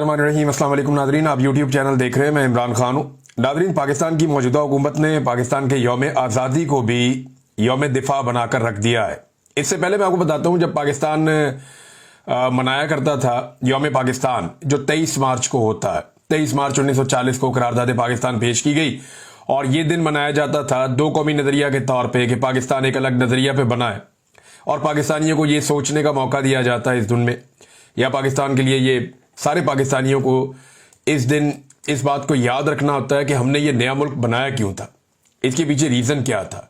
बिस्मिल्लाहिर्रहमानिर्रहीम। अस्सलाम वालेकुम नादरीन, आप यूट्यूब चैनल देख रहे हैं। मैं इमरान खान हूँ। नादरीन, पाकिस्तान की मौजूदा हुकूमत ने पाकिस्तान के यौम आज़ादी को भी यौम दिफा बनाकर रख दिया है। इससे पहले मैं आपको बताता हूँ, जब पाकिस्तान मनाया करता था यौम पाकिस्तान, जो 23 मार्च को होता है, 23 मार्च 1940 को करारदाद पाकिस्तान पेश की गई और ये दिन मनाया जाता था दो कौमी नज़रिया के तौर पर कि पाकिस्तान एक अलग नज़रिया पर बना है और पाकिस्तानियों को ये सोचने का मौका दिया जाता है इस दिन में, या पाकिस्तान के लिए ये सारे पाकिस्तानियों को इस दिन इस बात को याद रखना होता है कि हमने ये नया मुल्क बनाया क्यों था, इसके पीछे रीज़न क्या था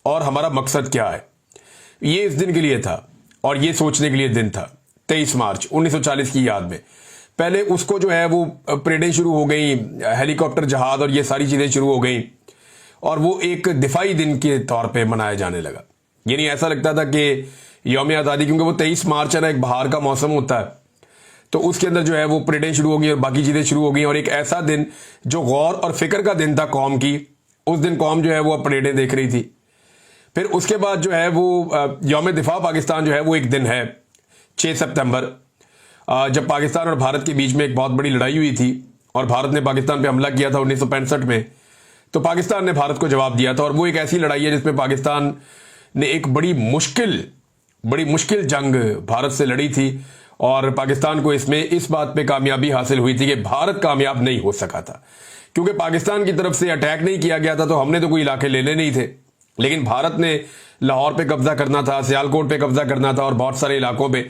और हमारा मकसद क्या है। ये इस दिन के लिए था और ये सोचने के लिए दिन था 23 मार्च 1940 की याद में। पहले उसको जो है वो परेडें शुरू हो गई, हेलीकॉप्टर जहाज और ये सारी चीज़ें शुरू हो गई और वो एक दिफाई दिन के तौर पर मनाया जाने लगा। यानी ऐसा लगता था कि यौम आज़ादी, क्योंकि वो 23 मार्च है ना, एक बाहर का मौसम होता है, तो उसके अंदर जो है वो परेडें शुरू हो गई और बाकी चीज़ें शुरू हो गई और एक ऐसा दिन जो गौर और फिक्र का दिन था कौम की, उस दिन कौम जो है वो परेडें देख रही थी। फिर उसके बाद जो है वो यौम दिफा पाकिस्तान जो है वो एक दिन है 6 सितंबर, जब पाकिस्तान और भारत के बीच में एक बहुत बड़ी लड़ाई हुई थी और भारत ने पाकिस्तान पर हमला किया था 1965 में, तो पाकिस्तान ने भारत को जवाब दिया था। और वो एक ऐसी लड़ाई है जिसमें पाकिस्तान ने एक बड़ी मुश्किल जंग भारत से लड़ी थी और पाकिस्तान को इसमें इस बात पे कामयाबी हासिल हुई थी कि भारत कामयाब नहीं हो सका था, क्योंकि पाकिस्तान की तरफ से अटैक नहीं किया गया था, तो हमने तो कोई इलाके लेने नहीं थे, लेकिन भारत ने लाहौर पे कब्जा करना था, सियालकोट पे कब्जा करना था और बहुत सारे इलाकों पे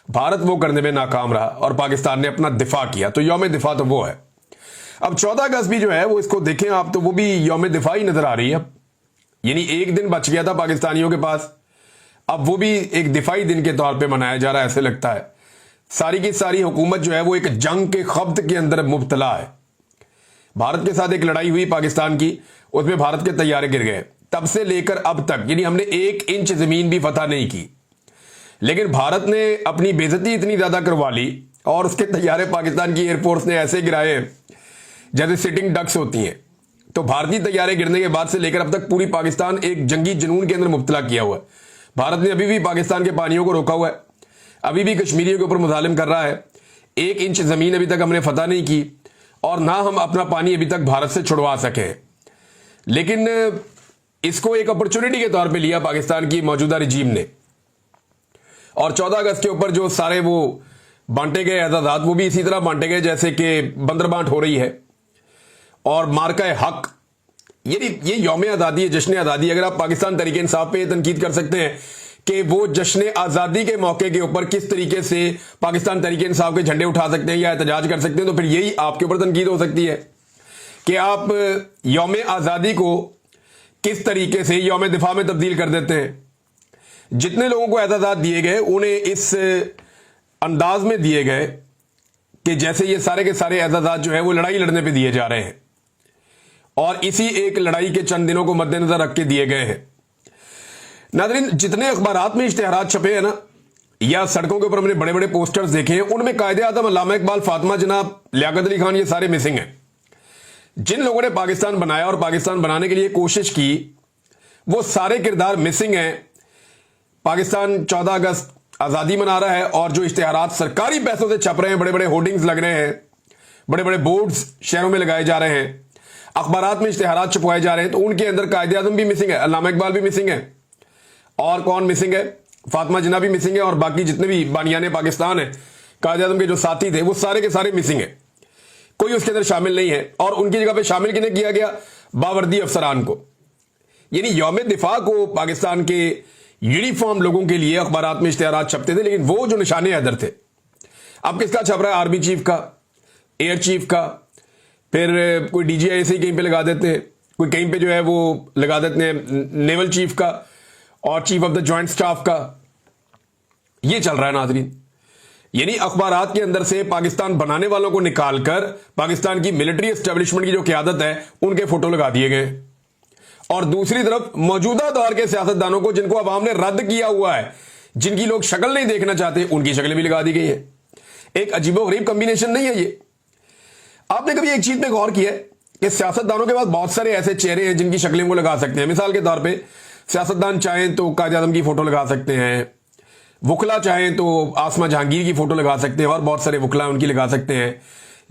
भारत वो करने में नाकाम रहा और पाकिस्तान ने अपना दिफा किया। तो यौम दिफा तो वो है। अब 14 अगस्त भी जो है वो, इसको देखें आप, तो वो भी यौम दिफा ही नजर आ रही है। यानी एक दिन बच गया था पाकिस्तानियों के पास, अब वो भी एक दिफाई दिन के तौर पे मनाया जा रहा है। ऐसे लगता है सारी की सारी हुकूमत जो है वो एक जंग के खब्त के अंदर मुब्तला है। भारत के साथ एक लड़ाई हुई पाकिस्तान की, उसमें भारत के तैयारे गिर गए। तब से लेकर अब तक यानी हमने 1 इंच जमीन भी फतह नहीं की, लेकिन भारत ने अपनी बेइज्जती इतनी ज्यादा करवा ली और उसके तैयारे पाकिस्तान की एयरफोर्स ने ऐसे गिराए जैसे सिटिंग डक्स होती हैं। तो भारतीय तैयारे गिरने के बाद से लेकर अब तक पूरी पाकिस्तान एक जंगी जुनून के अंदर मुब्तला किया हुआ है। भारत ने अभी भी पाकिस्तान के पानियों को रोका हुआ है, अभी भी कश्मीरियों के ऊपर मुजालिम कर रहा है। 1 इंच जमीन अभी तक हमने फतह नहीं की और ना हम अपना पानी अभी तक भारत से छुड़वा सके। लेकिन इसको एक अपॉर्चुनिटी के तौर पे लिया पाकिस्तान की मौजूदा रजीम ने और 14 अगस्त के ऊपर जो सारे वो बांटे गए एजाज़ात, वो भी इसी तरह बांटे गए जैसे कि बंदरबांट हो रही है। और मार्का हक, ये यौम आज़ादी है, जश्न आज़ादी। अगर आप पाकिस्तान तहरीक इंसाफ पे तनकीद कर सकते हैं कि वो जश्न आज़ादी के मौके के ऊपर किस तरीके से पाकिस्तान तहरीक इंसाफ के झंडे उठा सकते हैं या एहतजाज कर सकते हैं, तो फिर यही आपके ऊपर तनकीद हो सकती है कि आप यौम आज़ादी को किस तरीके से यौम दिफा में तब्दील कर देते हैं। जितने लोगों को एहतजाज दिए गए उन्हें इस अंदाज में दिए गए कि जैसे ये सारे के सारे एहतजाज जो है वो लड़ाई लड़ने पर दिए जा रहे हैं और इसी एक लड़ाई के चंद दिनों को मद्देनजर रख के दिए गए हैं। नादरीन, जितने अखबारात में इश्तिहारात छपे हैं ना, या सड़कों के ऊपर हमने बड़े बड़े पोस्टर्स देखे हैं, उनमें कायदे आज़म अल्लामा इकबाल, फातिमा जनाब, लियाकत अली खान, ये सारे मिसिंग हैं। जिन लोगों ने पाकिस्तान बनाया और पाकिस्तान बनाने के लिए कोशिश की, वो सारे किरदार मिसिंग हैं। पाकिस्तान 14 अगस्त आज़ादी मना रहा है और जो इश्तिहारात सरकारी पैसों से छप रहे हैं, बड़े बड़े होर्डिंग्स लग रहे हैं, बड़े बड़े बोर्ड्स शहरों में लगाए जा रहे हैं, अखबारात में इश्तिहारात छपवाए जा रहे हैं, तो उनके अंदर कायदे आज़म भी मिसिंग है, अल्लामा इकबाल भी मिसिंग है, और कौन मिसिंग है, फातिमा जिन्ना भी मिसिंग है, और बाकी जितने भी बानियाने पाकिस्तान है, कायदे आज़म के जो साथी थे, वो सारे के सारे मिसिंग है। कोई उसके अंदर शामिल नहीं है और उनकी जगह पे शामिल किन्हें किया गया? बावर्दी अफसरान को। यानी यौम दिफा को पाकिस्तान के यूनिफॉर्म लोगों के लिए अखबारात में इश्तिहारात छपते थे, लेकिन वो जो निशाने हैदर थे, अब किसका छप रहा है? आर्मी चीफ का, एयर चीफ का, फिर कोई डीजीआई ऐसे ही कहीं पे लगा देते हैं, कोई कहीं पे जो है वो लगा देते हैं नेवल चीफ का और chief of the joint staff का। ये चल रहा है नाज़रीन। यानी अखबारात के अंदर से पाकिस्तान बनाने वालों को निकालकर पाकिस्तान की मिलिट्री एस्टेब्लिशमेंट की जो क़यादत है उनके फोटो लगा दिए गए, और दूसरी तरफ मौजूदा दौर के सियासतदानों को, जिनको अवाम ने रद्द किया हुआ है, जिनकी लोग शक्ल नहीं देखना चाहते, उनकी शक्लें भी लगा दी गई है। एक अजीबोगरीब कॉम्बिनेशन नहीं है ये? आपने कभी एक चीज पे गौर किया है कि सियासतदानों के पास बहुत सारे ऐसे चेहरे हैं जिनकी शक्लें वो लगा सकते हैं? मिसाल के तौर पे सियासतदान चाहें तो कायद आज़म की फोटो लगा सकते हैं, वकला चाहें तो आसमा जहांगीर की फोटो लगा सकते हैं और बहुत सारे वकला उनकी लगा सकते हैं।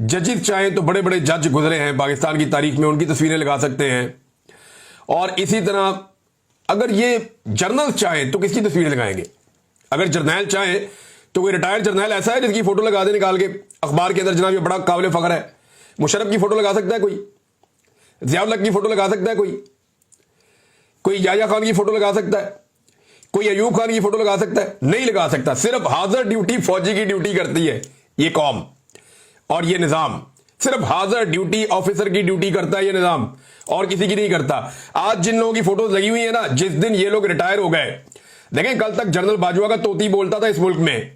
जजेस चाहें तो बड़े बड़े जज गुजरे हैं पाकिस्तान की तारीख में, उनकी तस्वीरें लगा सकते हैं। और इसी तरह अगर ये जर्नल चाहें तो किसकी तस्वीरें लगाएंगे? अगर जर्नैल चाहें तो कोई रिटायर्ड जर्नैल ऐसा है जिसकी फोटो लगा दे निकाल के अखबार के अंदर, जनाब ये बड़ा काबिल फख्र है। मुशर्रफ की फोटो लगा सकता है कोई, जियाउल हक की फोटो लगा सकता है कोई याया खान की फोटो लगा सकता है, कोई अयूब खान की फोटो लगा सकता है? नहीं लगा सकता। सिर्फ हाजिर ड्यूटी फौजी की ड्यूटी करती है ये कौम और ये निजाम, सिर्फ हाजिर ड्यूटी ऑफिसर की ड्यूटी करता है ये निजाम, और किसी की नहीं करता। आज जिन लोगों की फोटोज लगी हुई है ना, जिस दिन ये लोग रिटायर हो गए, देखें कल तक जनरल बाजवा का तोती बोलता था इस मुल्क में,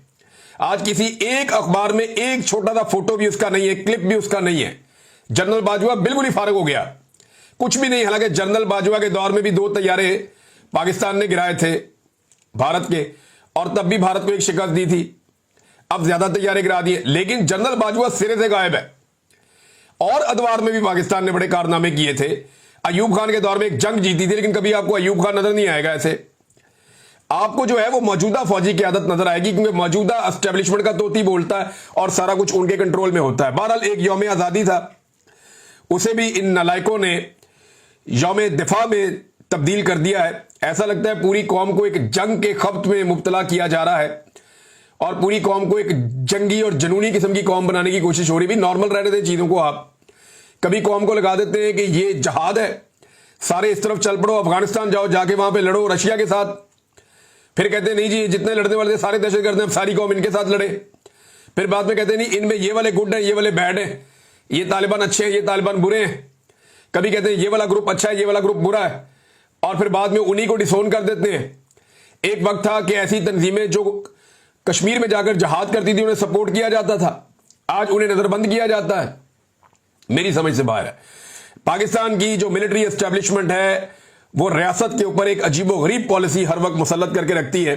आज किसी एक अखबार में एक छोटा सा फोटो भी उसका नहीं है, क्लिप भी उसका नहीं है। जनरल बाजवा बिल्कुल ही फारग हो गया, कुछ भी नहीं। हालांकि जनरल बाजवा के दौर में भी 2 तैयारे पाकिस्तान ने गिराए थे भारत के, और तब भी भारत को एक शिकस्त दी थी। अब ज्यादा तैयारे गिरा दिए, लेकिन जनरल बाजवा सिरे से गायब है। और अदवार में भी पाकिस्तान ने बड़े कारनामे किए थे। अयूब खान के दौर में एक जंग जीती थी, लेकिन कभी आपको अयूब खान नजर नहीं आएगा। ऐसे आपको जो है वो मौजूदा फौजी की आदत नजर आएगी, क्योंकि मौजूदा एस्टेब्लिशमेंट का तोती बोलता है और सारा कुछ उनके कंट्रोल में होता है। बहरहाल एक यौम आजादी था, उसे भी इन नालायकों ने यौम दिफा में तब्दील कर दिया है। ऐसा लगता है पूरी कौम को एक जंग के खब्त में मुब्तला किया जा रहा है और पूरी कौम को एक जंगी और जनूनी किस्म की कौम बनाने की कोशिश हो रही है। भी नॉर्मल रहने दें चीजों को। आप कभी कौम को लगा देते हैं कि ये जहाद है, सारे इस तरफ चल पड़ो, अफगानिस्तान जाओ, जाके वहां पे लड़ो रशिया के साथ। फिर कहते हैं नहीं जी जितने लड़ने वाले थे सारे दहशतगर्द हैं, सारी कौम इनके साथ लड़े। फिर बाद में कहते हैं नहीं इनमें ये वाले गुड हैं, ये वाले बैड हैं, ये तालिबान अच्छे हैं, ये तालिबान बुरे हैं। कभी कहते हैं ये वाला ग्रुप अच्छा है, ये वाला ग्रुप बुरा है, और फिर बाद में उन्हीं को डिसोन कर देते हैं। एक वक्त था कि ऐसी तंजीमें जो कश्मीर में जाकर जहाद करती थी उन्हें सपोर्ट किया जाता था, आज उन्हें नजरबंद किया जाता है। मेरी समझ से बाहर है। पाकिस्तान की जो मिलिट्री एस्टेब्लिशमेंट है वो रियासत के ऊपर एक अजीबो गरीब पॉलिसी हर वक्त मुसल्लत करके रखती है,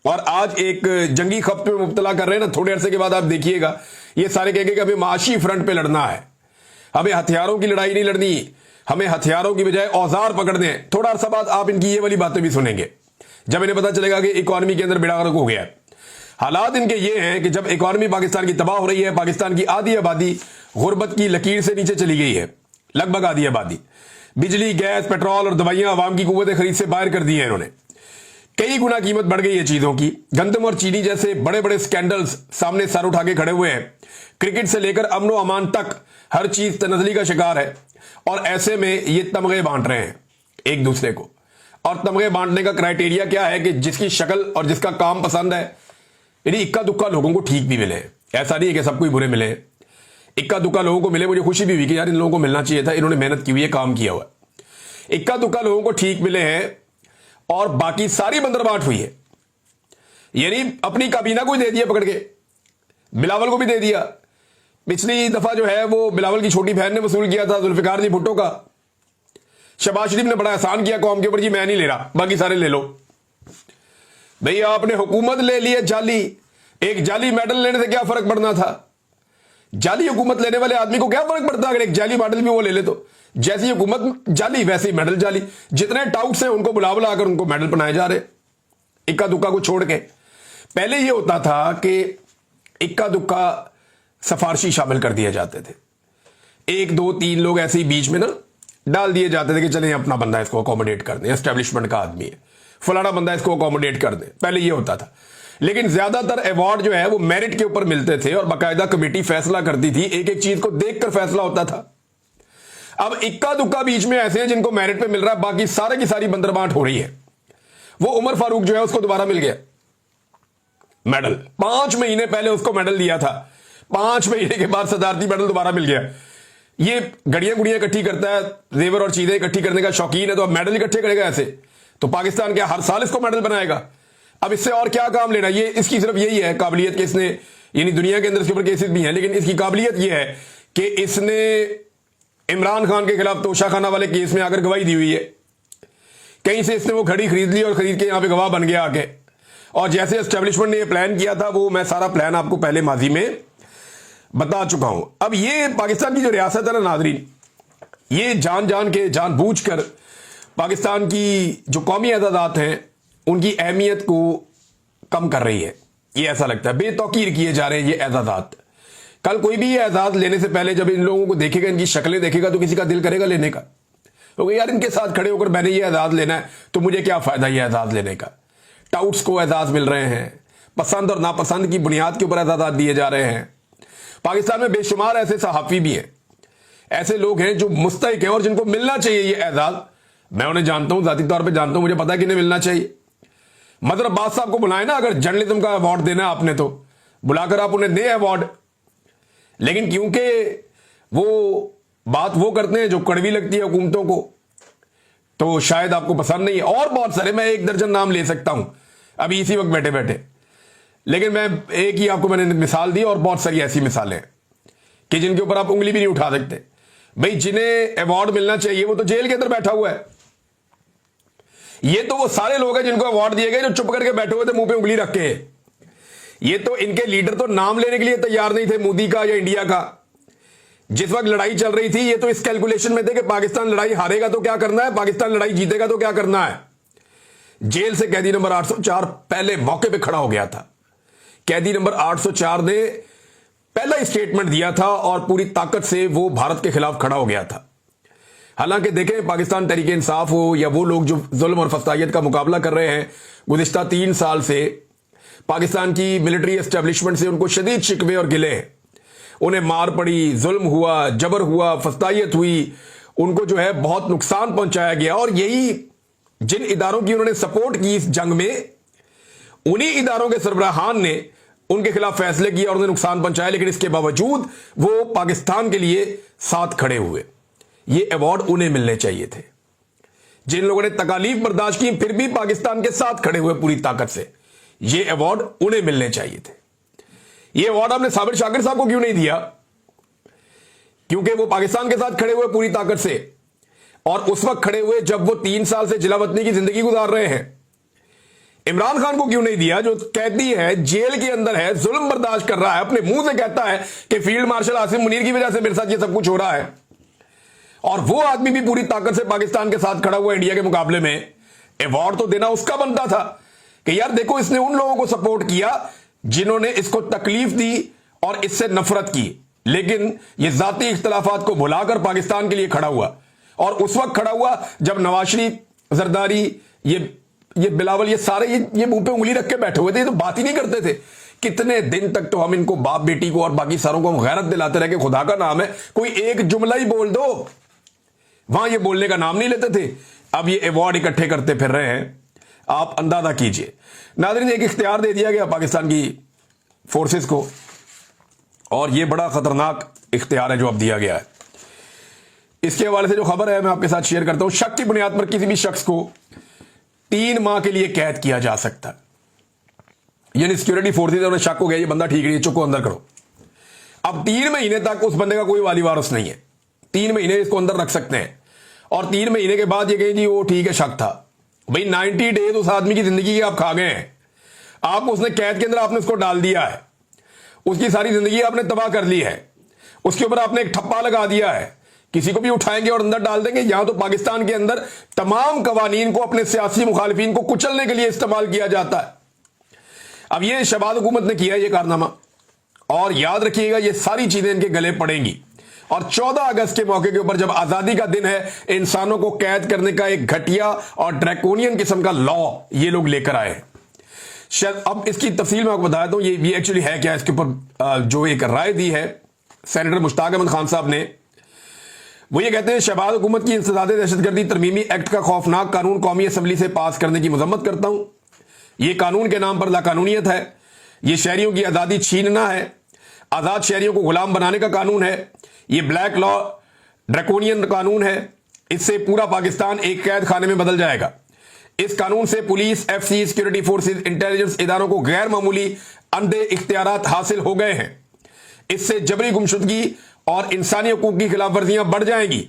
और आज एक जंगी खप्त में मुब्तला कर रहे हैं ना। थोड़े अरसे के बाद आप देखिएगा ये सारे कहेंगे कि हमें माशी फ्रंट पे लड़ना है, हमें हथियारों की लड़ाई नहीं लड़नी, हमें हथियारों की बजाय औजार पकड़ने हैं। थोड़ा अरसा बाद आप इनकी ये वाली बातें भी सुनेंगे, जब इन्हें पता चलेगा कि इकॉनमी के अंदर बेड़ा गर्क हो गया है। हालात इनके ये हैं कि जब इकॉनमी पाकिस्तान की तबाह हो रही है, पाकिस्तान की आधी आबादी गुर्बत की लकीर से नीचे चली गई है, लगभग आधी आबादी। बिजली, गैस, पेट्रोल और दवाइयां आवाम की कुव्वत खरीद से बाहर कर दी है इन्होंने। कई गुना कीमत बढ़ गई है चीजों की। गंदम और चीनी जैसे बड़े बड़े स्कैंडल्स सामने सर उठा के खड़े हुए हैं। क्रिकेट से लेकर अमनो अमान तक हर चीज तनजली का शिकार है, और ऐसे में ये तमगे बांट रहे हैं एक दूसरे को। और तमगे बांटने का क्राइटेरिया क्या है कि जिसकी शक्ल और जिसका काम पसंद है, यानी इक्का दुक्का लोगों को ठीक भी मिले। ऐसा नहीं है कि सबको ही बुरे मिले, इक्का दुक्का लोगों को मिले। मुझे खुशी भी हुई कि यार इन लोगों को मिलना चाहिए था, इन्होंने मेहनत की हुई है, काम किया हुआ है। इक्का दुक्का लोगों को ठीक मिले हैं और बाकी सारी बंदरबाट हुई है। यानी अपनी काबीना को ही दे दिया पकड़ के, बिलावल को भी दे दिया। पिछली दफा जो है वो बिलावल की छोटी बहन ने वसूल किया था जुल्फिकार जी भुट्टो का। शहबाज शरीफ ने बड़ा एहसान किया कौम के ऊपर, जी मैं नहीं ले रहा, बाकी सारे ले लो। भैया आपने हुकूमत ले ली है जाली, एक जाली मेडल लेने से क्या फर्क पड़ना था? जाली हुकूमत लेने वाले आदमी को क्या फर्क पड़ता अगर एक जाली मेडल भी वो ले ले तो? जैसी हुकूमत जाली वैसे ही मेडल जाली। जितने टाउट्स हैं उनको बुला बुला कर उनको मेडल बनाए जा रहे, इक्का दुक्का को छोड़ के। पहले ये होता था कि इक्का दुक्का सफारशी शामिल कर दिए जाते थे, 1 2 3 लोग ऐसे ही बीच में ना डाल दिए जाते थे कि चले अपना बंदा इसको अकोमोडेट कर दें, एस्टेब्लिशमेंट का आदमी है, फलाना बंदा इसको अकोमोडेट कर दे। पहले ये होता था। लेकिन ज्यादातर अवार्ड जो है वो मेरिट के ऊपर मिलते थे और बाकायदा कमेटी फैसला करती थी, एक एक चीज को देखकर फैसला होता था। अब इक्का दुक्का बीच में ऐसे हैं जिनको मेरिट पे मिल रहा है, बाकी सारे की सारी बंदरबाट हो रही है। वो उमर फारूक जो है उसको दोबारा मिल गया मेडल, 5 महीने पहले उसको मेडल दिया था, 5 महीने के बाद सदारती मेडल दोबारा मिल गया। ये गड़ियां गुड़ियां इकट्ठी करता है, जेवर और चीजें इकट्ठी करने का शौकीन है, तो अब मेडल इकट्ठे करेगा ऐसे। तो पाकिस्तान क्या हर साल इसको मेडल बनाएगा? अब इससे और क्या काम लेना? ये इसकी सिर्फ यही है काबिलियत कि इसने, यानी दुनिया के अंदर इसके ऊपर केसेस भी हैं, लेकिन इसकी काबिलियत यह है कि इसने इमरान खान के खिलाफ तोशाखाना वाले केस में आकर गवाही दी हुई है। कहीं से इसने वो घड़ी खरीद ली और खरीद के यहां पे गवाह बन गया आके। और जैसे एस्टेब्लिशमेंट ने ये प्लान किया था, वो मैं सारा प्लान आपको पहले माजी में बता चुका हूं। अब ये पाकिस्तान की जो रियासत है ना नाजरीन, ये जान जान के जानबूझ कर पाकिस्तान की जो कौमी अदादात हैं उनकी अहमियत को कम कर रही है, ये ऐसा लगता है। बेतौकीर किए जा रहे हैं ये एजाजात। कल कोई भी ये एजाज लेने से पहले जब इन लोगों को देखेगा, इनकी शक्लें देखेगा, तो किसी का दिल करेगा लेने का। तो यार इनके साथ खड़े होकर मैंने ये एजाज लेना है तो मुझे क्या फायदा ये एजाज लेने का। टाउट्स को एजाज मिल रहे हैं, पसंद और नापसंद की बुनियाद के ऊपर एजाज दिए जा रहे हैं। पाकिस्तान में बेशुमार ऐसे सहाफी भी हैं, ऐसे लोग हैं जो मुस्तहिक हैं और जिनको मिलना चाहिए ये एजाज। मैं उन्हें जानता हूं, जाती तौर पे जानता हूं, मुझे पता है कि इन्हें मिलना चाहिए। मदर अब्बास साहब को बुलाए ना, अगर जर्नलिज्म का अवार्ड देना है आपने तो बुलाकर आप उन्हें दें अवार्ड। लेकिन क्योंकि वो बात वो करते हैं जो कड़वी लगती है हुकूमतों को, तो शायद आपको पसंद नहीं है। और बहुत सारे, मैं 1 दर्जन नाम ले सकता हूं अभी इसी वक्त बैठे बैठे, लेकिन मैं एक ही आपको मैंने मिसाल दी और बहुत सारी ऐसी मिसालें हैं कि जिनके ऊपर आप उंगली भी नहीं उठा सकते। भाई जिन्हें अवार्ड मिलना चाहिए वो तो जेल के अंदर बैठा हुआ है। ये तो वो सारे लोग हैं जिनको अवार्ड दिए गए जो चुप करके बैठे हुए थे मुंह पे उंगली रख के। ये तो इनके लीडर तो नाम लेने के लिए तैयार नहीं थे, मोदी का या इंडिया का। जिस वक्त लड़ाई चल रही थी ये तो इस कैलकुलेशन में थे कि पाकिस्तान लड़ाई हारेगा तो क्या करना है, पाकिस्तान लड़ाई जीतेगा तो क्या करना है। जेल से कैदी नंबर 804 पहले मौके पे खड़ा हो गया था। कैदी नंबर 804 ने पहला ही स्टेटमेंट दिया था और पूरी ताकत से वो भारत के खिलाफ खड़ा हो गया था। हालांकि देखें, पाकिस्तान तहरीके इंसाफ हो या वो लोग जो जुल्म और फसादियत का मुकाबला कर रहे हैं, गुज़िश्ता 3 साल से पाकिस्तान की मिलिट्री एस्टेब्लिशमेंट से उनको शदीद शिकवे और गिले हैं। उन्हें मार पड़ी, जुल्म हुआ, जबर हुआ, फसादियत हुई, उनको जो है बहुत नुकसान पहुंचाया गया। और यही जिन इदारों की उन्होंने सपोर्ट की इस जंग में, उन्हीं इदारों के सरबराहान ने उनके खिलाफ फैसले किए और उन्हें नुकसान पहुंचाया। लेकिन इसके बावजूद वो पाकिस्तान के लिए साथ खड़े हुए। ये अवार्ड उन्हें मिलने चाहिए थे। जिन लोगों ने तकालीफ बर्दाश्त की फिर भी पाकिस्तान के साथ खड़े हुए पूरी ताकत से, ये अवार्ड उन्हें मिलने चाहिए थे। ये अवार्ड आपने साबिर शाकिर साहब को क्यों नहीं दिया? क्योंकि वो पाकिस्तान के साथ खड़े हुए पूरी ताकत से, और उस वक्त खड़े हुए जब वो 3 साल से जिलावतनी की जिंदगी गुजार रहे हैं। इमरान खान को क्यों नहीं दिया जो कैदी है, जेल के अंदर है, जुल्म बर्दाश्त कर रहा है, अपने मुंह से कहता है कि फील्ड मार्शल आसिम मुनीर की वजह से मेरे साथ ये सब कुछ हो रहा है, और वो आदमी भी पूरी ताकत से पाकिस्तान के साथ खड़ा हुआ इंडिया के मुकाबले में। अवार्ड तो देना उसका बनता था कि यार देखो, इसने उन लोगों को सपोर्ट किया जिन्होंने इसको तकलीफ दी और इससे नफरत की, लेकिन ये जाती इख्तलाफात को भुलाकर पाकिस्तान के लिए खड़ा हुआ। और उस वक्त खड़ा हुआ जब नवाज शरीफ, जरदारी, ये बिलावल, ये सारे ये मुंह पे उंगली रख के बैठे हुए थे, ये तो बात ही नहीं करते थे। कितने दिन तक तो हम इनको, बाप बेटी को और बाकी सारों को हम गैरत दिलाते रहे कि खुदा का नाम है, कोई एक जुमला ही बोल दो। वहां ये बोलने का नाम नहीं लेते थे। अब ये अवार्ड इकट्ठे करते फिर रहे हैं, आप अंदाजा कीजिए। नाज़रीन, एक इख्तियार दे दिया गया पाकिस्तान की फोर्सेस को, और ये बड़ा खतरनाक इख्तियार है जो अब दिया गया है। इसके हवाले से जो खबर है मैं आपके साथ शेयर करता हूं। शक की बुनियाद पर किसी भी शख्स को 3 माह के लिए कैद किया जा सकता है। यानी सिक्योरिटी फोर्सेज उन्हें शक हो गया ये बंदा ठीक नहीं है, चुप को अंदर करो। अब 3 महीने तक उस बंदे का कोई वाली वारिस नहीं है, 3 महीने इसको अंदर रख सकते हैं, और 3 महीने के बाद ये कहें जी वो ठीक है, शक था। भाई 90 डेज उस आदमी की जिंदगी के आप खा गए हैं। आप उसने कैद के अंदर आपने उसको डाल दिया है, उसकी सारी जिंदगी आपने तबाह कर ली है, उसके ऊपर आपने एक ठप्पा लगा दिया है। किसी को भी उठाएंगे और अंदर डाल देंगे। यहां तो पाकिस्तान के अंदर तमाम कवानीन को अपने सियासी मुखालिफिन को कुचलने के लिए इस्तेमाल किया जाता है। अब ये शहबाज हुकूमत ने किया ये कारनामा, और याद रखिएगा ये सारी चीजें इनके गले पड़ेंगी। और 14 अगस्त के मौके के ऊपर जब आजादी का दिन है, इंसानों को कैद करने का एक घटिया और ड्रैकोनियन किस्म का लॉ ये लोग लेकर आए हैं। शायद अब इसकी तफसील मैं आपको बताया दूं, ये एक्चुअली है क्या। इसके ऊपर जो एक राय दी है सेनेटर मुश्ताक अहमद खान साहब ने, वो ये कहते हैं शहबाज हुकूमत की इंसदादे दहशतगर्दी तरमीमी एक्ट का खौफनाक कानून कौमी असम्बली से पास करने की मजम्मत करता हूं। यह कानून के नाम पर लाकानूनियत है, यह शहरियों की आज़ादी छीनना है, आज़ाद शहरियों को गुलाम बनाने का कानून है, यह ब्लैक लॉ ड्रैकोनियन कानून है। इससे पूरा पाकिस्तान एक कैद खाने में बदल जाएगा। इस कानून से police, FC, security forces, intelligence इदारों को गैर मामूली अंधे इख्तियारात हासिल हो गए हैं। इससे जबरी गुमशुदगी और इंसानी हकूक की खिलाफ वर्जियां बढ़ जाएंगी।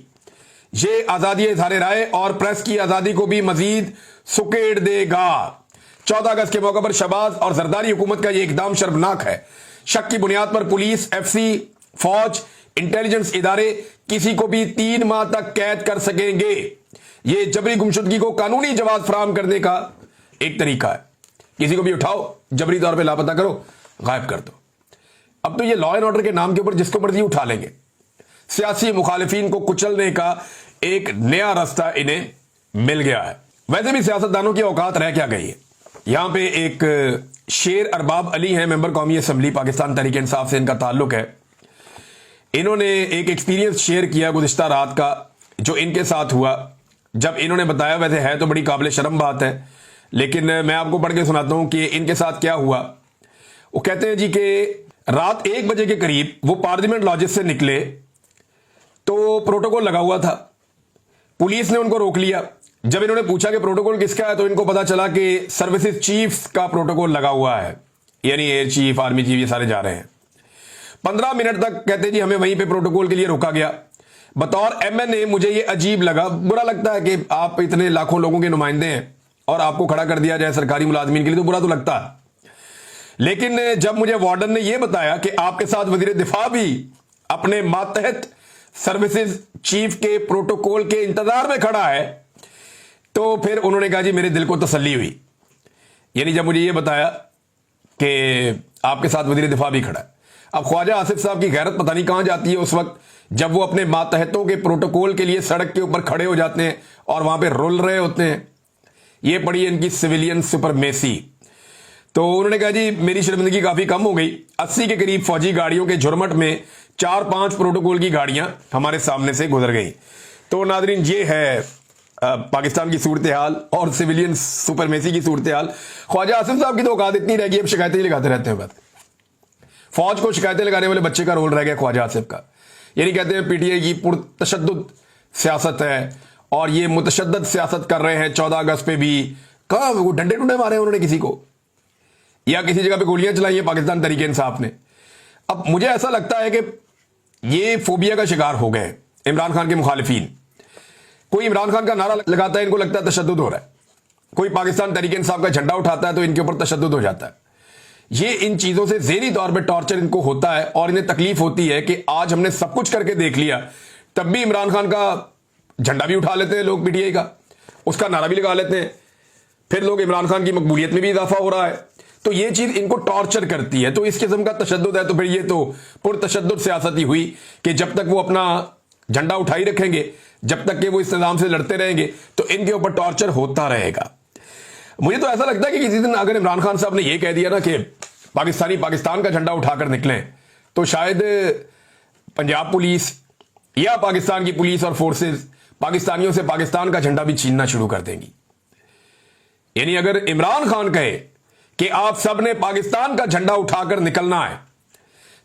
ये आजादी इज़हार राय और प्रेस की आजादी को भी मजीद सुकेड़ देगा। 14 अगस्त के मौके पर शहबाज और जरदारी हुकूमत का यह इकदाम शर्मनाक है। शक की बुनियाद पर पुलिस, एफसी, फौज, इंटेलिजेंस इदारे किसी को भी 3 माह तक कैद कर सकेंगे। यह जबरी गुमशुदगी को कानूनी जवाब फराहम करने का एक तरीका है किसी को भी उठाओ, जबरी तौर पे लापता करो, गायब कर दो। अब तो ये लॉ एंड ऑर्डर के नाम के ऊपर जिसको मर्जी उठा लेंगे। सियासी मुखालिफिन को कुचलने का एक नया रास्ता इन्हें मिल गया है। वैसे भी सियासतदानों की औकात रह क्या गई है। यहां पे एक शेर अरबाब अली हैं, मेंबर कौमी असम्बली, पाकिस्तान तहरीक इंसाफ से इनका ताल्लुक है। इन्होंने एक एक्सपीरियंस शेयर किया गुज़िश्ता रात का, जो इनके साथ हुआ। जब इन्होंने बताया, वैसे है तो बड़ी काबिल शर्म बात है, लेकिन मैं आपको पढ़ के सुनाता हूं कि इनके साथ क्या हुआ। वो कहते हैं जी कि रात 1 बजे के करीब वो पार्लियामेंट लॉजेस से निकले तो प्रोटोकॉल लगा हुआ था। पुलिस ने उनको रोक लिया। जब इन्होंने पूछा कि प्रोटोकॉल किसका है, तो इनको पता चला कि सर्विसेज चीफ का प्रोटोकॉल लगा हुआ है, यानी एयर चीफ, आर्मी चीफ, ये सारे जा रहे हैं। 15 मिनट तक कहते जी हमें वहीं पे प्रोटोकॉल के लिए रोका गया। बतौर MNA मुझे ये अजीब लगा। बुरा लगता है कि आप इतने लाखों लोगों के नुमाइंदे हैं और आपको खड़ा कर दिया जाए सरकारी मुलाजमीन के लिए, तो बुरा तो लगता है। लेकिन जब मुझे वार्डन ने यह बताया कि आपके साथ वजीर दिफा भी अपने मातहत सर्विसेज चीफ के प्रोटोकॉल के इंतजार में खड़ा है, तो फिर उन्होंने कहा जी मेरे दिल को तसल्ली हुई। यानी जब मुझे यह बताया कि आपके साथ वजीर दिफा भी खड़ा है। अब ख्वाजा आसिफ साहब की गैरत पता नहीं कहां जाती है उस वक्त जब वो अपने मातहतों के प्रोटोकॉल के लिए सड़क के ऊपर खड़े हो जाते हैं और वहां पे रुल रहे होते हैं। ये पड़ी इनकी सिविलियन सुपरमेसी। तो उन्होंने कहा जी मेरी शर्मिंदगी काफी कम हो गई। 80 के करीब फौजी गाड़ियों के झुरमट में 4-5 प्रोटोकॉल की गाड़ियां हमारे सामने से गुजर गई। तो नादरीन, ये है पाकिस्तान की सूरत हाल और सिविलियन सुपरमेसी की सूरत हाल। ख्वाजा आसिफ साहब की तो औकात इतनी रह गई, अब शिकायतें ही लगाते रहते हैं। बस फौज को शिकायतें लगाने वाले बच्चे का रोल रह गया ख्वाजा आसिफ का। यानी कहते हैं PTI की पुरतशद्दुद सियासत है और ये मुतशद्दद सियासत कर रहे हैं। 14 अगस्त पे भी कहा वो डंडे टुंडे मारे उन्होंने किसी को, या किसी जगह पे गोलियां चलाई हैं पाकिस्तान तहरीक इंसाफ ने। अब मुझे ऐसा लगता है कि ये फोबिया का शिकार हो गए इमरान खान के मुखालिफिन। कोई इमरान खान का नारा लगाता है, इनको लगता है तशद्दुद हो रहा है। कोई पाकिस्तान तहरीक इंसाफ का झंडा उठाता है तो इनके ऊपर तशद्दुद हो जाता है। ये इन चीजों से ज़हनी तौर पे टॉर्चर इनको होता है और इन्हें तकलीफ होती है कि आज हमने सब कुछ करके देख लिया, तब भी इमरान खान का झंडा भी उठा लेते हैं लोग, PTI का, उसका नारा भी लगा लेते हैं। फिर लोग इमरान खान की मकबूलियत में भी इजाफा हो रहा है। तो ये चीज इनको टॉर्चर करती है। तो इस किस्म का तशद्दुद है। तो फिर ये तो पुरतशद्दुद सियासत ही हुई कि जब तक वो अपना झंडा उठाई रखेंगे, जब तक कि वो इस निजाम से लड़ते रहेंगे, तो इनके ऊपर टॉर्चर होता रहेगा। मुझे तो ऐसा लगता है कि किसी दिन अगर इमरान खान साहब ने यह कह दिया ना कि पाकिस्तानी पाकिस्तान का झंडा उठाकर निकलें, तो शायद पंजाब पुलिस या पाकिस्तान की पुलिस और फोर्सेस पाकिस्तानियों से पाकिस्तान का झंडा भी छीनना शुरू कर देंगी। यानी अगर इमरान खान कहे कि आप सब ने पाकिस्तान का झंडा उठाकर निकलना है,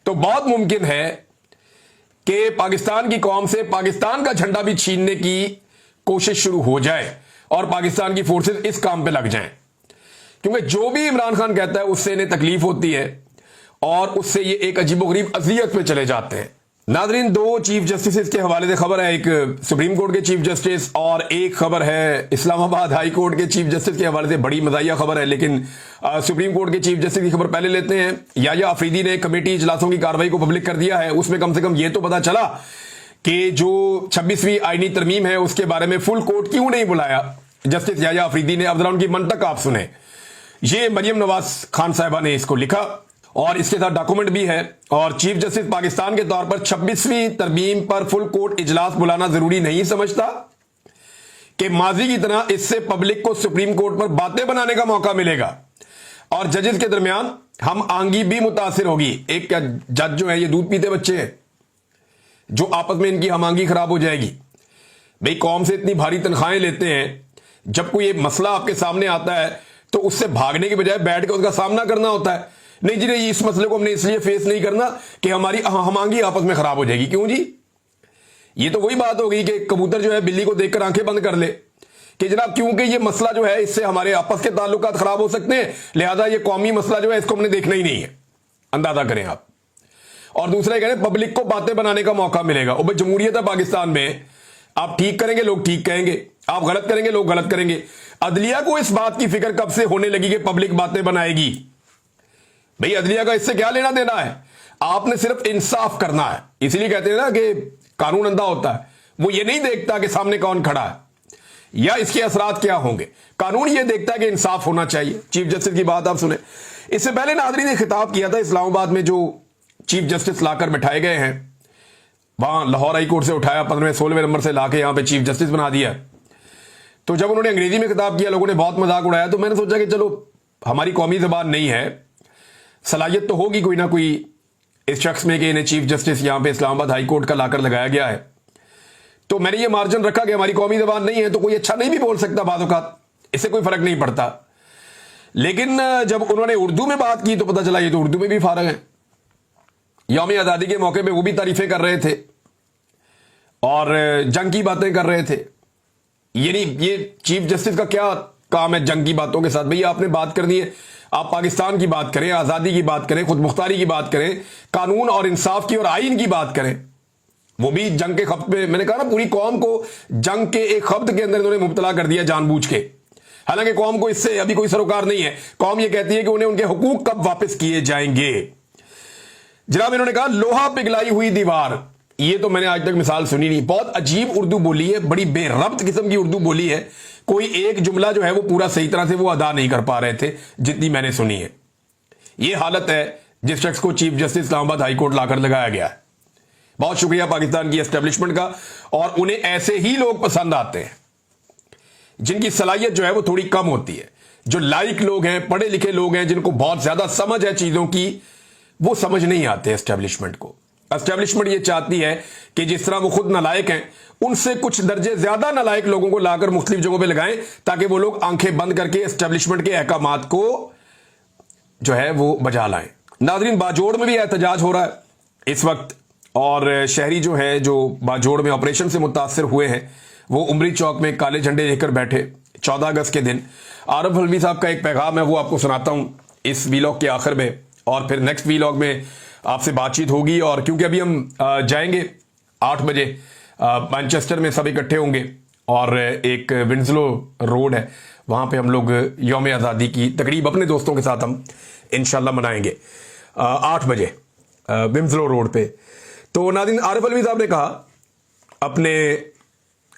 तो बहुत मुमकिन है कि पाकिस्तान की कौम से पाकिस्तान का झंडा भी छीनने की कोशिश शुरू हो जाए और पाकिस्तान की फोर्सेस इस काम पे लग जाएं। क्योंकि जो भी इमरान खान कहता है उससे इन्हें तकलीफ होती है और उससे ये एक अजीबोगरीब अज़ियत पे चले जाते हैं। नादरीन, 2 चीफ जस्टिस के हवाले से खबर है, एक सुप्रीम कोर्ट के चीफ जस्टिस और एक खबर है इस्लामाबाद हाई कोर्ट के चीफ जस्टिस के हवाले से। बड़ी मज़ाहिया खबर है, लेकिन सुप्रीम कोर्ट के चीफ जस्टिस की खबर पहले लेते हैं। याया अफरीदी ने कमेटी इजलासों की कार्रवाई को पब्लिक कर दिया है। उसमें कम से कम ये तो पता चला कि जो 26वीं आईनी तरमीम है उसके बारे में फुल कोर्ट क्यों नहीं बुलाया जस्टिस याया अफरीदी ने। अब जरा उनकी मंतक आप सुने। ये मरियम नवाज खान साहिबा ने इसको लिखा और इसके साथ डॉक्यूमेंट भी है। और चीफ जस्टिस पाकिस्तान के तौर पर 26वीं तरमीम पर फुल कोर्ट इजलास बुलाना जरूरी नहीं समझता कि माजी की तरह इससे पब्लिक को सुप्रीम कोर्ट पर बातें बनाने का मौका मिलेगा और जजेस के दरमियान हम आंगी भी मुतासिर होगी। एक क्या जज जो है ये दूध पीते बच्चे हैं जो आपस में इनकी हमांगी खराब हो जाएगी। भाई कौम से इतनी भारी तनख्वाहें लेते हैं, जब कोई मसला आपके सामने आता है तो उससे भागने के बजाय बैठ के उसका सामना करना होता है। नहीं जी नहीं, इस मसले को हमने इसलिए फेस नहीं करना कि हमारी हमांगी आपस में खराब हो जाएगी। क्यों जी? ये तो वही बात हो गई कि कबूतर जो है बिल्ली को देखकर आंखें बंद कर ले कि जनाब क्योंकि ये मसला जो है इससे हमारे आपस के ताल्लुकात खराब हो सकते हैं, लिहाजा ये कौमी मसला जो है इसको हमने देखना ही नहीं है। अंदाजा करें आप। और दूसरा कह रहे हैं पब्लिक को बातें बनाने का मौका मिलेगा। और भाई जमहूरियत है पाकिस्तान में, आप ठीक करेंगे लोग ठीक कहेंगे, आप गलत करेंगे लोग गलत करेंगे। अदलिया को इस बात की फिक्र कब से होने लगी कि पब्लिक बातें बनाएगी? भाई अदलिया का इससे क्या लेना देना है? आपने सिर्फ इंसाफ करना है। इसलिए कहते हैं ना कि कानून अंधा होता है, वो ये नहीं देखता कि सामने कौन खड़ा है। या इसके असरात क्या होंगे? कानून ये देखता है कि इंसाफ होना चाहिए। चीफ जस्टिस की बात आप सुने। इससे पहले नादरी ने खिताब किया था इस्लामाबाद में, जो चीफ जस्टिस लाकर बैठाए गए हैं, वहां लाहौर हाई कोर्ट से उठाया, 15वें-16वें नंबर से लाके यहां पे चीफ जस्टिस बना दिया। तो जब उन्होंने अंग्रेजी में खिताब किया, लोगों ने बहुत मजाक उड़ाया। तो मैंने सोचा कि चलो, हमारी कौमी जबान नहीं है, सलाहियत तो होगी कोई ना कोई इस शख्स में कि इन्हें चीफ जस्टिस यहां पे इस्लामाबाद हाई कोर्ट का लाकर लगाया गया है। तो मैंने ये मार्जिन रखा कि हमारी कौमी जबान नहीं है तो कोई अच्छा नहीं भी बोल सकता, बात औकात इससे कोई फर्क नहीं पड़ता। लेकिन जब उन्होंने उर्दू में बात की तो पता चला ये तो उर्दू में भी फारग है। यौम आज़ादी के मौके पे वो भी तारीफें कर रहे थे और जंग की बातें कर रहे थे। यानी ये चीफ जस्टिस का क्या काम है जंग की बातों के साथ? भैया आपने बात करनी है, आप पाकिस्तान की बात करें, आज़ादी की बात करें, खुद मुख्तारी की बात करें, कानून और इंसाफ की और आइन की बात करें। वो भी जंग के खब्त में, मैंने कहा ना, पूरी कौम को जंग के एक खब्त के अंदर इन्होंने मुब्तला कर दिया जानबूझ के। हालांकि कौम को इससे अभी कोई सरोकार नहीं है। कौम ये कहती है कि उन्हें उनके हुकूक कब वापस किए जाएंगे। जनाब इन्होंने कहा लोहा पिघलाई हुई दीवार, ये तो मैंने आज तक मिसाल सुनी नहीं। बहुत अजीब उर्दू बोली है, बड़ी बेरब्त किस्म की उर्दू बोली है। कोई एक जुमला जो है वो पूरा सही तरह से वो अदा नहीं कर पा रहे थे जितनी मैंने सुनी है। ये हालत है जिस शख्स को chief justice Islamabad high court लाकर लगाया गया है। बहुत शुक्रिया पाकिस्तान की एस्टेब्लिशमेंट का। और उन्हें ऐसे ही लोग पसंद आते हैं जिनकी सलाहियत जो है वो थोड़ी कम होती है, जो लाइक लोग हैं, पढ़े लिखे लोग हैं, जिनको बहुत ज्यादा समझ है चीजों की, वो समझ नहीं आते एस्टेब्लिशमेंट को। एस्टेब्लिशमेंट ये चाहती है कि जिस तरह वो खुद नालायक हैं, उनसे कुछ दर्जे ज्यादा नालायक लोगों को लाकर मुख्तलिफ जगहों पे लगाएं ताकि वो लोग आंखें बंद करके एस्टेब्लिशमेंट के अहकामात को जो है वो बजा लाएं। नाज़रीन, बाजोड़ में भी एहतजाज हो रहा है इस वक्त, और शहरी जो है जो बाजोड़ में ऑपरेशन से मुतासर हुए हैं वो उमरी चौक में काले झंडे लेकर बैठे 14 अगस्त के दिन। आरफ हलवी साहब का एक पैगाम है, वो आपको सुनाता हूं इस वीलॉग के आखिर में, और फिर नेक्स्ट वीलॉग में आपसे बातचीत होगी। और क्योंकि अभी हम जाएंगे 8 बजे मैनचेस्टर में, सब इकट्ठे होंगे और एक विंसलो रोड है, वहां पे हम लोग यौम आज़ादी की तकरीब अपने दोस्तों के साथ हम इंशाल्लाह मनाएंगे 8 बजे विंसलो रोड पे। तो नाज़रीन, आरिफ अलवी साहब ने कहा अपने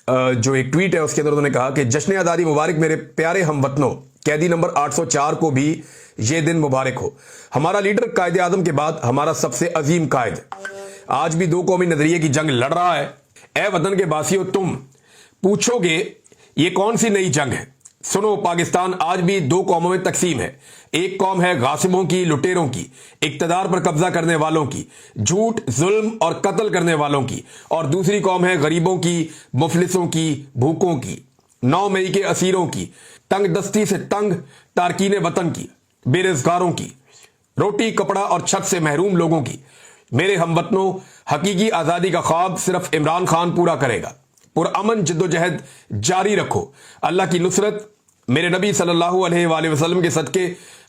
जो एक ट्वीट है उसके अंदर, उन्होंने कहा कि जश्न आज़ादी मुबारक मेरे प्यारे हमवतनों, कैदी नंबर 804 को भी ये दिन मुबारक हो। हमारा लीडर कायदे आजम के बाद हमारा सबसे अजीम कायद आज भी दो कौमी नजरिए की जंग लड़ रहा है। ए वतन के बासियों, तुम पूछोगे ये कौन सी नई जंग है? सुनो, पाकिस्तान आज भी दो कौमों में तकसीम है। एक कौम है गासिबों की, लुटेरों की, इक्तदार पर कब्जा करने वालों की, झूठ, जुल्म और कत्ल करने वालों की, और दूसरी कौम है गरीबों की, मुफलिसों की, भूखों की, 9 मई के असीरों की, तंग दस्ती से तंग तारकीन वतन की, बेरोजगारों की, रोटी कपड़ा और छत से महरूम लोगों की। मेरे हमवतनों, हकीकी आजादी का ख्वाब सिर्फ इमरान खान पूरा करेगा। पुरअमन जद्दोजहद जारी रखो। अल्लाह की नुसरत मेरे नबी सल्लल्लाहु अलैहि वसल्लम के सदके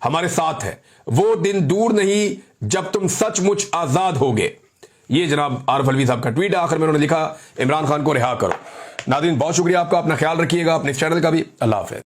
हमारे साथ है। वो दिन दूर नहीं जब तुम सचमुच आजाद होगे। ये जनाब आरिफ अलवी साहब का ट्वीट है। आखिर में उन्होंने लिखा इमरान खान को रिहा करो। नाज़रीन, बहुत शुक्रिया आपका, अपना ख्याल रखिएगा, अपने चैनल का भी। अल्लाह हाफ़िज़।